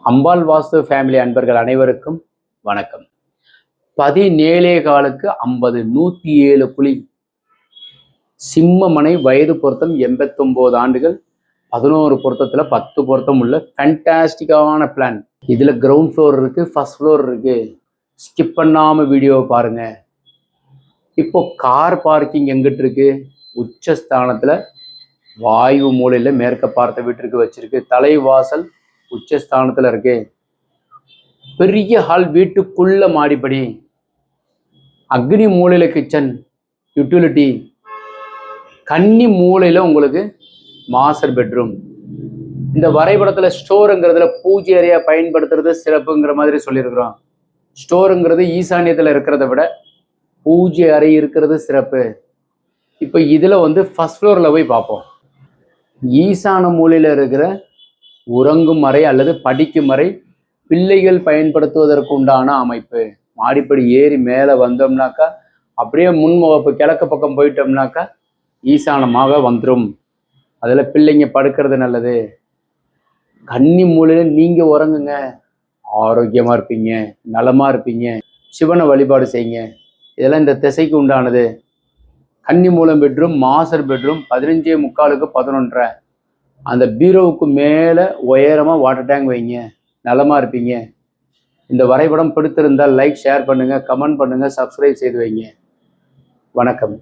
அம்பாள் வாஸ்து family அன்பர்கள் அனைவருக்கும் வணக்கம். 17 காலுக்கு 50 107 குழி சிம்மமனை வயது பொருத்தம் 89 ஆண்டுகள் 11 பொருத்தத்தில் 10 பொருத்தம் உள்ள ஃபேண்டாஸ்டிக்கான பிளான். இதில் கிரவுண்ட் ஃப்ளோர் இருக்கு, ஃபர்ஸ்ட் ஃப்ளோர் இருக்கு. ஸ்கிப் பண்ணாமல் வீடியோவை பாருங்க. இப்போ கார் பார்க்கிங் எங்கிட்டு இருக்கு? உச்சஸ்தானத்தில் வாயு மூலையில் மேற்க பார்த்த வீட்டிற்கு வச்சிருக்கு. தலைவாசல் உச்சஸ்தானத்தில் இருக்கு. பெரிய ஹால், வீட்டுக்குள்ள மாடிப்படி, அக்னி மூலையில கிச்சன், யூட்டிலிட்டி, கன்னி மூலையில உங்களுக்கு மாஸ்டர் பெட்ரூம். இந்த வரைபடத்துல ஸ்டோருங்கிறதுல பூஜை அறையா பயன்படுத்துறது சிறப்புங்கிற மாதிரி சொல்லியிருக்கிறோம். ஸ்டோருங்கிறது ஈசானியத்தில் இருக்கிறத விட பூஜை அறை இருக்கிறது சிறப்பு. இப்போ இதுல ஃபர்ஸ்ட் ஃப்ளோர்ல போய் பார்ப்போம். ஈசான மூலையில இருக்கிற உறங்கும் அறை அல்லது படிக்கும் அறை பிள்ளைகள் பயன்படுத்துவதற்கு உண்டான அமைப்பு. மாடிப்படி ஏறி மேலே வந்தோம்னாக்கா அப்படியே முன்முகப்பு கிழக்கு பக்கம் போயிட்டோம்னாக்கா ஈசானமாக வந்துடும். அதில் பிள்ளைங்க படுக்கிறது நல்லது. கன்னி மூலையில் நீங்கள் உறங்குங்க, ஆரோக்கியமாக இருப்பீங்க, நலமாக இருப்பீங்க. சிவனை வழிபாடு செய்யுங்க. இதெல்லாம் இந்த திசைக்கு உண்டானது. கன்னி மூலம் பெட்ரூம், மாஸ்டர் பெட்ரூம் 15:45க்கு 11:30. அந்த பீரோவுக்கு மேலே உயரமாக வாட்டர் டேங்க் வைங்க, நலமாக இருப்பீங்க. இந்த வரைபடம் பிடித்திருந்தால் லைக், ஷேர் பண்ணுங்கள், கமெண்ட் பண்ணுங்கள், சப்ஸ்கிரைப் செய்து வைங்க. வணக்கம்.